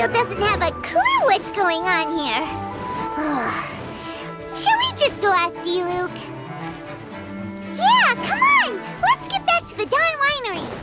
still doesn't have a clue what's going on here. Shall we just go ask Diluc? Yeah, come on! Let's get back to the Dawn Winery.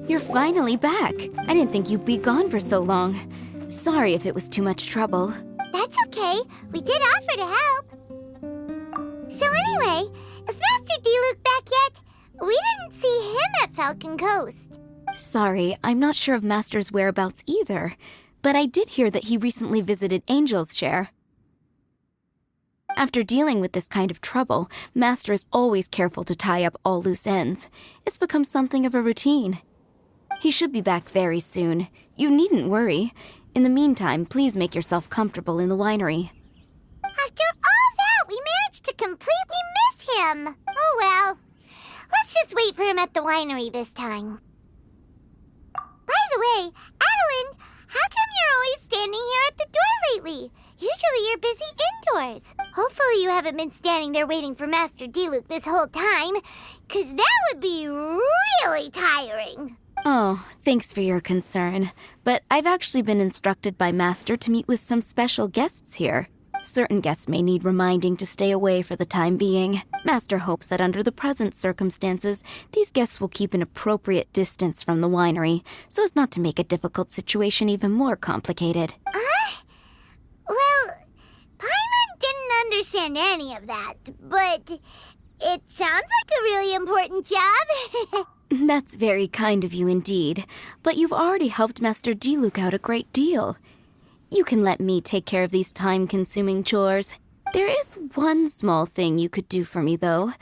You're finally back. I didn't think you'd be gone for so long. Sorry if it was too much trouble. That's okay. We did offer to help. So anyway, is Master Diluc back yet? We didn't see him at Falcon Coast. Sorry, I'm not sure of Master's whereabouts either, but I did hear that he recently visited Angel's Share. After dealing with this kind of trouble, Master is always careful to tie up all loose ends. It's become something of a routine. He should be back very soon. You needn't worry. In the meantime, please make yourself comfortable in the winery. After all that, we managed to completely miss him. Oh well. Let's just wait for him at the winery this time. By the way, Adeline, how come you're always standing here at the door lately? Usually you're busy indoors. Hopefully you haven't been standing there waiting for Master Diluc this whole time, 'cause that would be really tiring. Oh, thanks for your concern. But I've actually been instructed by Master to meet with some special guests here. Certain guests may need reminding to stay away for the time being. Master hopes that under the present circumstances, these guests will keep an appropriate distance from the winery, so as not to make a difficult situation even more complicated. Well, Paimon didn't understand any of that, but it sounds like a really important job. That's very kind of you indeed, but you've already helped Master Diluc out a great deal. You can let me take care of these time-consuming chores. There is one small thing you could do for me, though.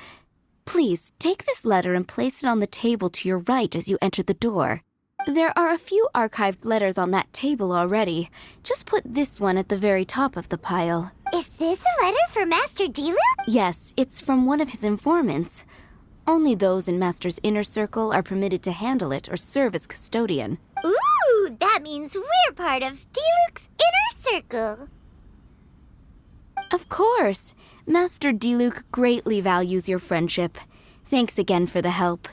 Please, take this letter and place it on the table to your right as you enter the door. There are a few archived letters on that table already. Just put this one at the very top of the pile. Is this a letter for Master Diluc? Yes, it's from one of his informants. Only those in Master's inner circle are permitted to handle it or serve as custodian. Ooh, that means we're part of Diluc's inner circle. Of course. Master Diluc greatly values your friendship. Thanks again for the help.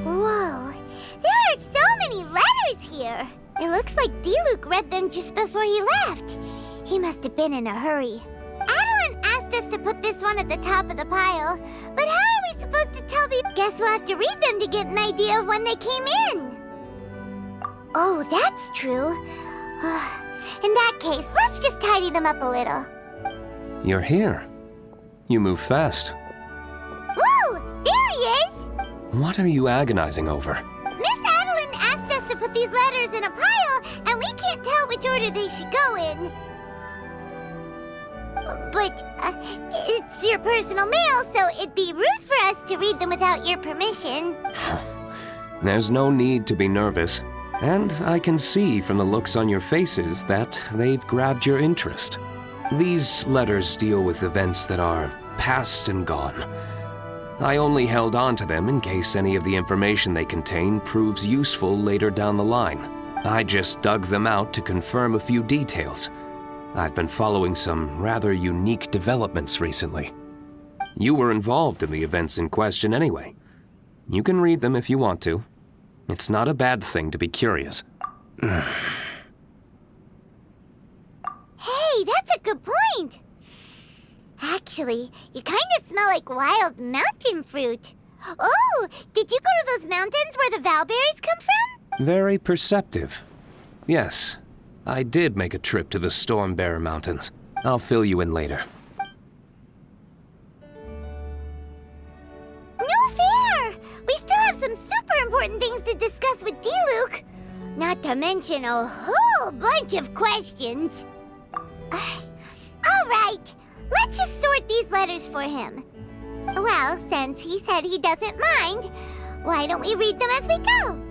Whoa, there are so many letters here. It looks like Diluc read them just before he left. He must have been in a hurry. Adeline asked us to put this one at the top of the pile, but how are we supposed to tell the... Guess we'll have to read them to get an idea of when they came in. Oh, that's true. In that case, let's just tidy them up a little. You're here. You move fast. Woo! There he is! What are you agonizing over? Miss Adeline asked us to put these letters in a pile, and we can't tell which order they should go in. But, it's your personal mail, so it'd be rude for us to read them without your permission. There's no need to be nervous, and I can see from the looks on your faces that they've grabbed your interest. These letters deal with events that are past and gone. I only held on to them in case any of the information they contain proves useful later down the line. I just dug them out to confirm a few details. I've been following some rather unique developments recently. You were involved in the events in question anyway. You can read them if you want to. It's not a bad thing to be curious. Hey, that's a good point. Actually, you kind of smell like wild mountain fruit. Oh, did you go to those mountains where the valberries come from? Very perceptive. Yes, I did make a trip to the Stormbearer Mountains. I'll fill you in later. No fair! We still have some super important things to discuss with Diluc. Not to mention a whole bunch of questions. All right, let's just sort these letters for him. Well, since he said he doesn't mind, why don't we read them as we go?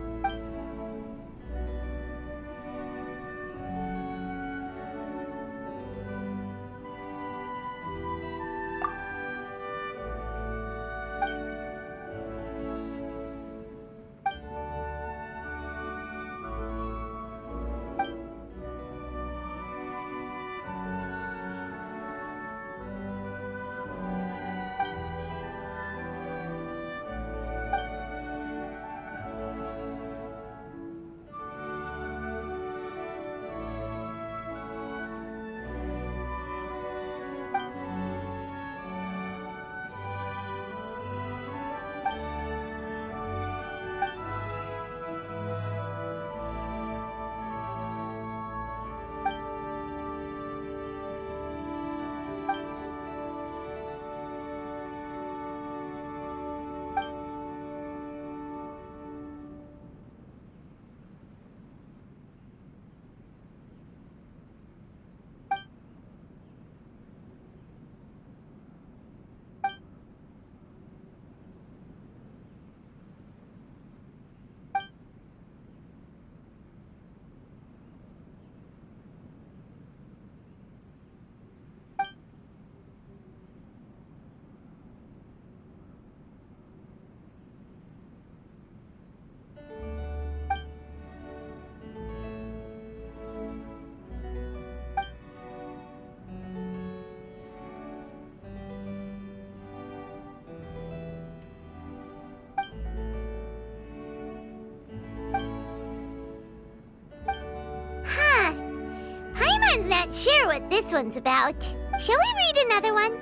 Not sure what this one's about. Shall we read another one?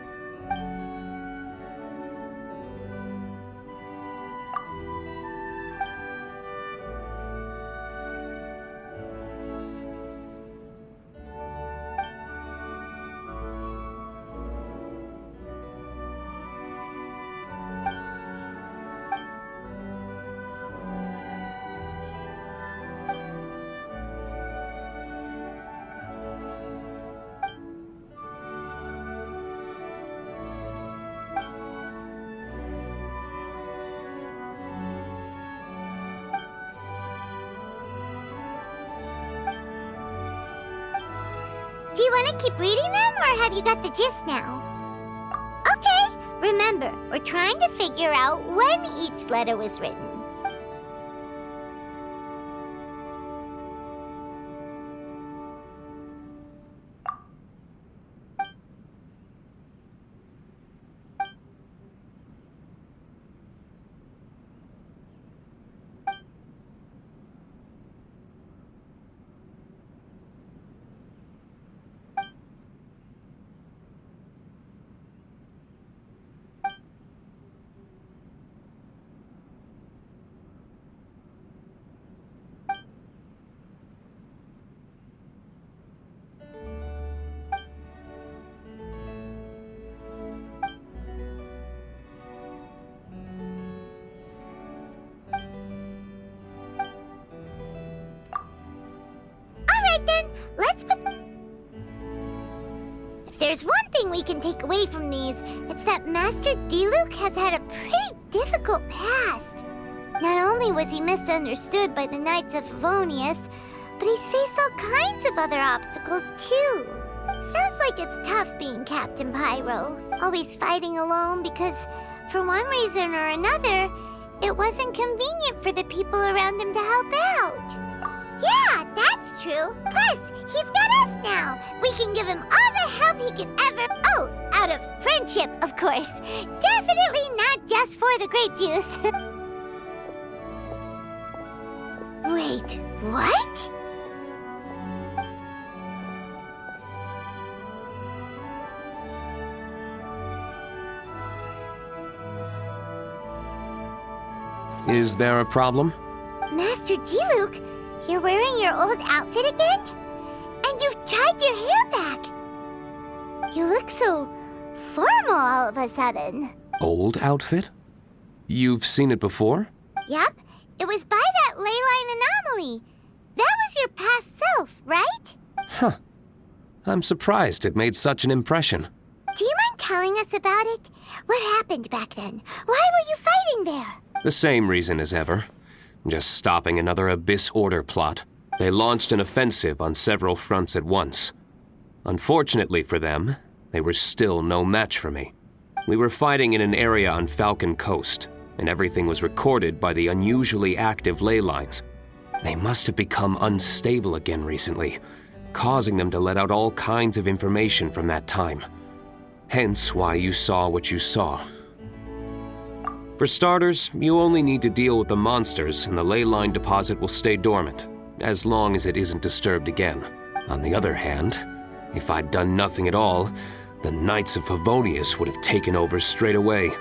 Do you want to keep reading them, or have you got the gist now? Okay, remember, we're trying to figure out when each letter was written. then, let's put... If there's one thing we can take away from these, it's that Master Diluc has had a pretty difficult past. Not only was he misunderstood by the Knights of Favonius, but he's faced all kinds of other obstacles, too. Sounds like it's tough being Captain Pyro, always fighting alone because, for one reason or another, it wasn't convenient for the people around him to help out. Yeah, that's true. Plus, he's got us now. We can give him all the help he could ever... Oh, out of friendship, of course. Definitely not just for the grape juice. Wait, what? Is there a problem? Master Diluc, you're wearing your old outfit again? And you've tied your hair back. You look so formal all of a sudden. Old outfit? You've seen it before? Yep, it was by that ley line anomaly. That was your past self, right? Huh. I'm surprised it made such an impression. Do you mind telling us about it? What happened back then? Why were you fighting there? The same reason as ever. Just stopping another Abyss Order plot. They launched an offensive on several fronts at once. Unfortunately for them, they were still no match for me. We were fighting in an area on Falcon Coast, and everything was recorded by the unusually active ley lines. They must have become unstable again recently, causing them to let out all kinds of information from that time. Hence why you saw what you saw. For starters, you only need to deal with the monsters and the ley line deposit will stay dormant, as long as it isn't disturbed again. On the other hand, if I'd done nothing at all, the Knights of Favonius would have taken over straight away.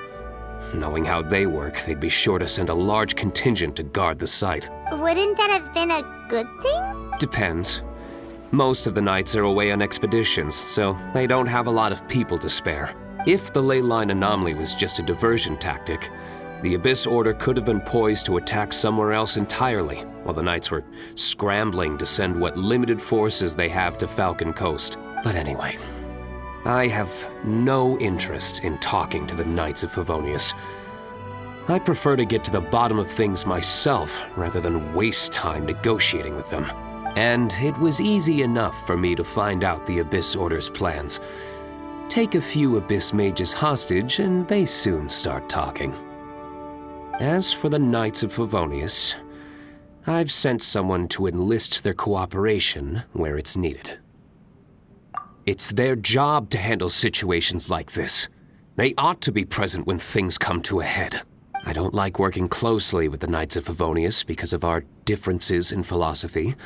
Knowing how they work, they'd be sure to send a large contingent to guard the site. Wouldn't that have been a good thing? Depends. Most of the Knights are away on expeditions, so they don't have a lot of people to spare. If the ley line anomaly was just a diversion tactic, the Abyss Order could have been poised to attack somewhere else entirely, while the Knights were scrambling to send what limited forces they have to Falcon Coast. But anyway, I have no interest in talking to the Knights of Favonius. I prefer to get to the bottom of things myself rather than waste time negotiating with them. And it was easy enough for me to find out the Abyss Order's plans. Take a few Abyss Mages hostage and they soon start talking. As for the Knights of Favonius, I've sent someone to enlist their cooperation where it's needed. It's their job to handle situations like this. They ought to be present when things come to a head. I don't like working closely with the Knights of Favonius because of our differences in philosophy,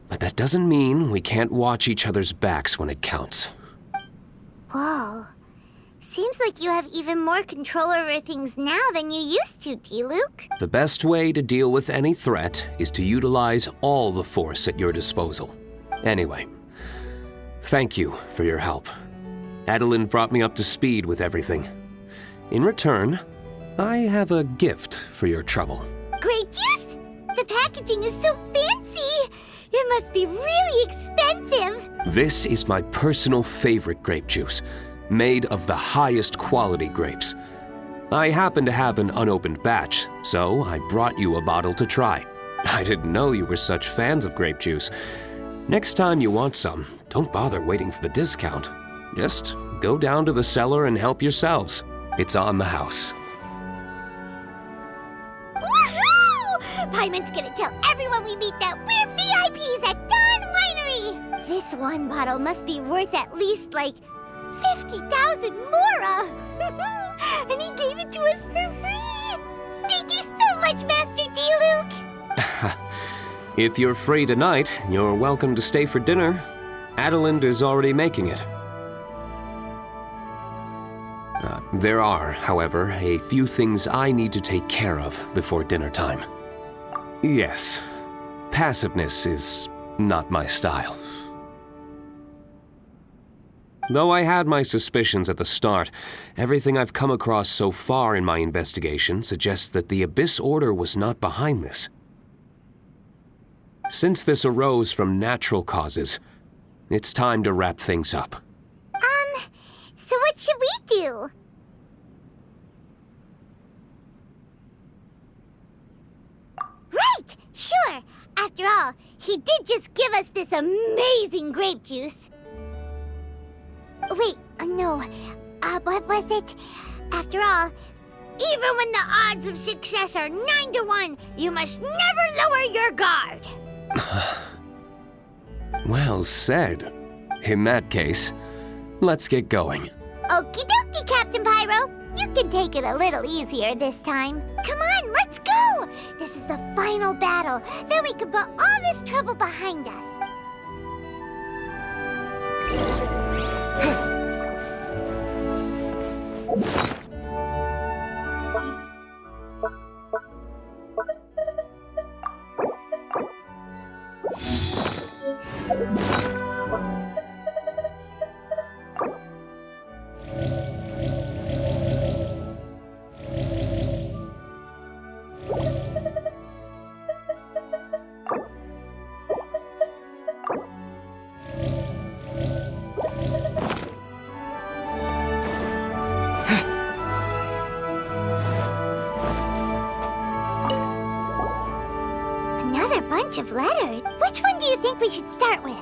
but that doesn't mean we can't watch each other's backs when it counts. Whoa. Seems like you have even more control over things now than you used to, Diluc. The best way to deal with any threat is to utilize all the force at your disposal. Anyway, thank you for your help. Adeline brought me up to speed with everything. In return, I have a gift for your trouble. Grape juice? The packaging is so fancy! It must be really expensive! This is my personal favorite grape juice, made of the highest quality grapes. I happen to have an unopened batch, so I brought you a bottle to try. I didn't know you were such fans of grape juice. Next time you want some, don't bother waiting for the discount. Just go down to the cellar and help yourselves. It's on the house. Woohoo! Paimon's gonna tell everyone we meet that we're VIPs at Dawn Winery! This one bottle must be worth at least, 50,000 mora! And he gave it to us for free! Thank you so much, Master Diluc! If you're free tonight, you're welcome to stay for dinner. Adeline is already making it. There are, however, a few things I need to take care of before dinner time. Yes, passiveness is not my style. Though I had my suspicions at the start, everything I've come across so far in my investigation suggests that the Abyss Order was not behind this. Since this arose from natural causes, it's time to wrap things up. So what should we do? Right! Sure! After all, he did just give us this amazing grape juice. Wait, no. What was it? After all, even when the odds of success are 9 to 1, you must never lower your guard. Well said. In that case, let's get going. Okie dokie, Captain Pyro. You can take it a little easier this time. Come on, let's go! This is the final battle. Then we can put all this trouble behind us. Another bunch of letters. Which one do you think we should start with?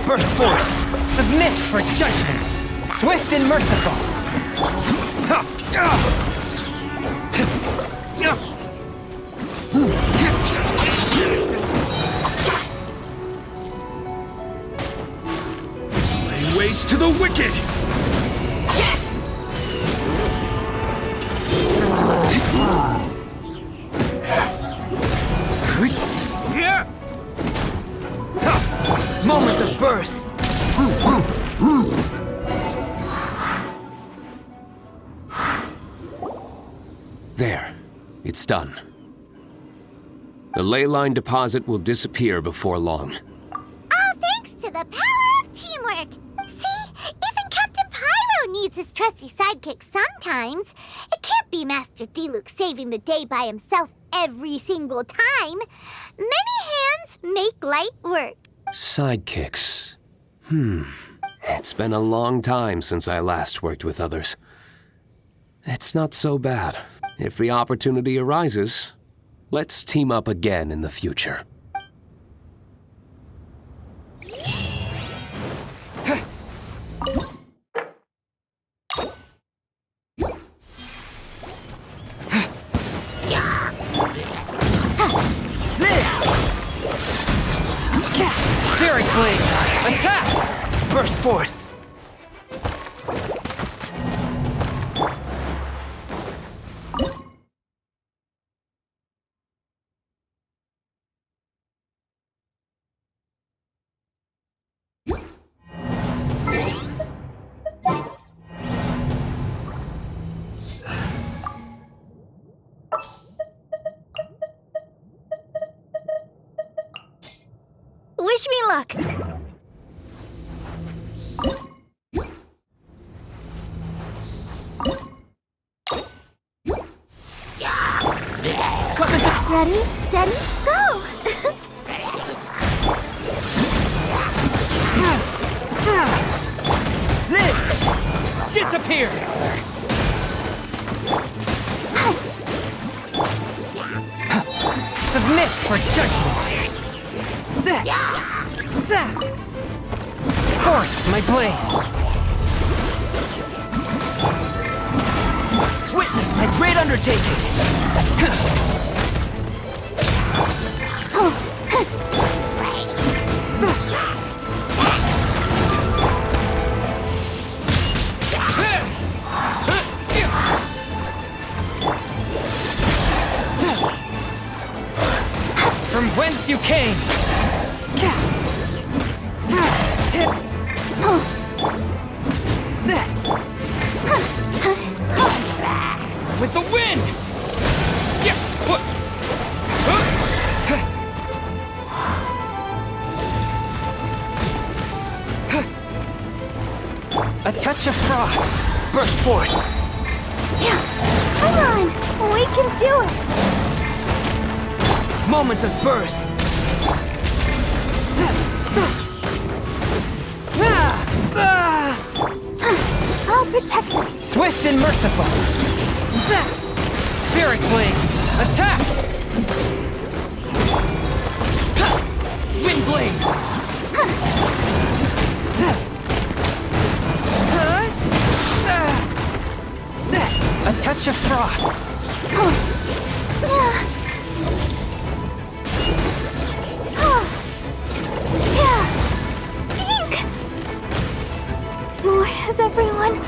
Burst forth! Submit for judgment! Swift and merciful! Lay waste to the wicked! Moment of birth! There. It's done. The ley line deposit will disappear before long. All thanks to the power of teamwork. See? Even Captain Pyro needs his trusty sidekick sometimes. It can't be Master Diluc saving the day by himself every single time. Many hands make light work. Sidekicks. It's been a long time since I last worked with others. It's not so bad. If the opportunity arises, let's team up again in the future. Spirit Blade! Attack! Burst forth! Wish me luck. Ready, steady, go! Live! Disappear! Submit for judgment! Forth my blade! Witness my great undertaking! From whence you came! With the wind! A touch of frost burst forth. Come on, we can do it. Moment of birth. I'll protect you. Swift and merciful. Spirit Blade, attack! Wind Blade. A touch of frost. Ink! Why has everyone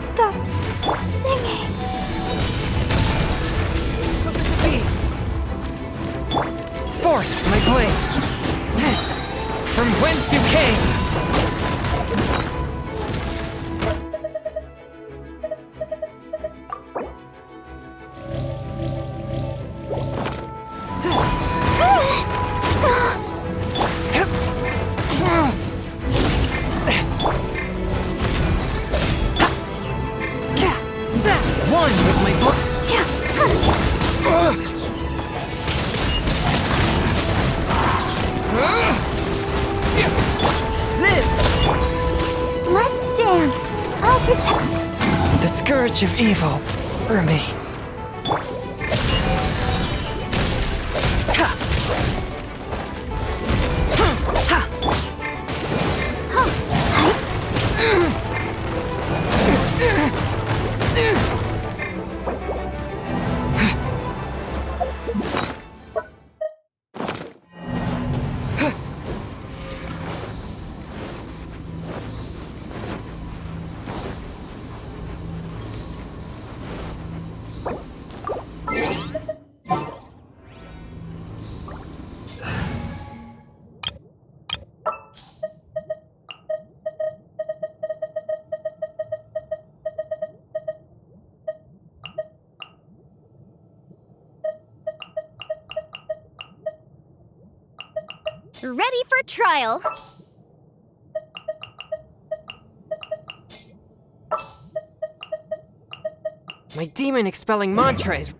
stopped singing? Forth my blade. From whence you came. One with my book. Live! Let's dance. I'll protect. The scourge of evil remains. Ready for trial. My demon expelling mantra is...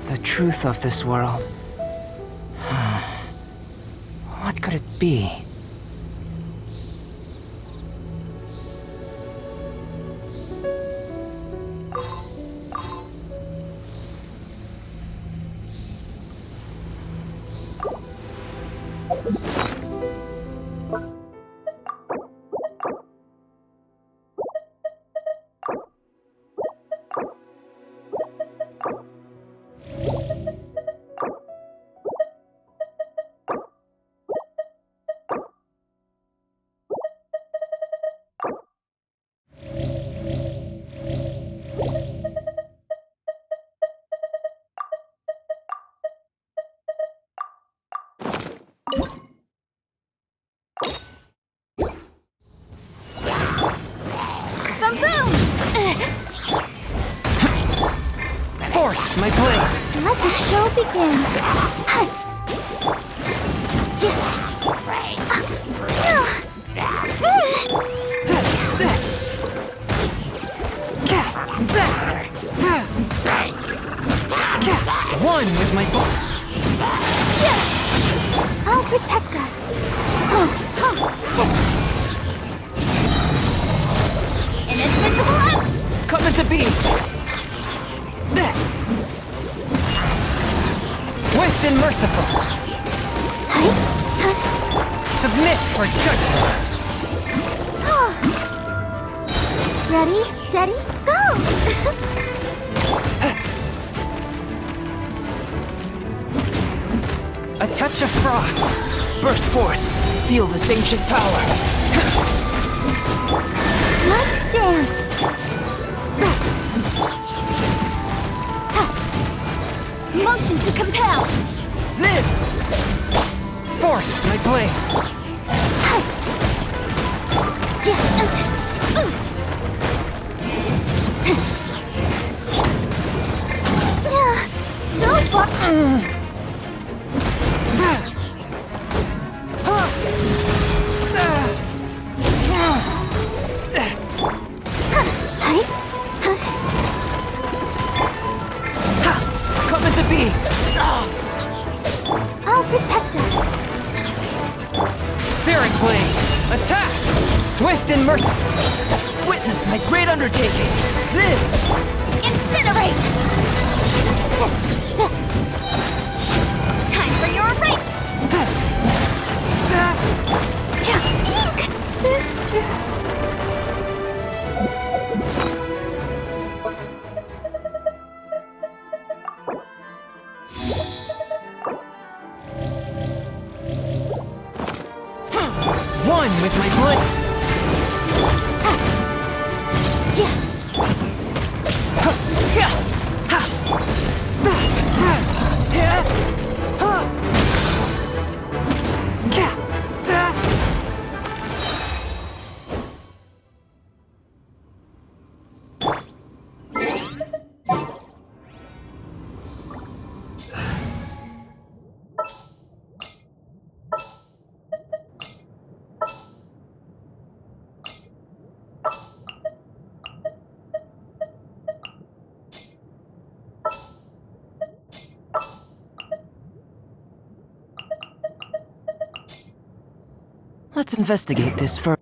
The truth of this world. What could it be? Forth, my blade! Let the show begin. One with my bow. I'll protect us. An invisible Coming to be! Swift and merciful! Submit for judgment! Ready, steady, go! A touch of frost! Burst forth! Feel this ancient power! Let's dance. Motion to compel. Live! Forth, my blade! Go for Coming to be! I'll protect us. Spirit blade! Attack! Swift and merciful! Witness my great undertaking! Live! Incinerate! Time for your break! Ink, sister! One with my blade! Let's investigate this further.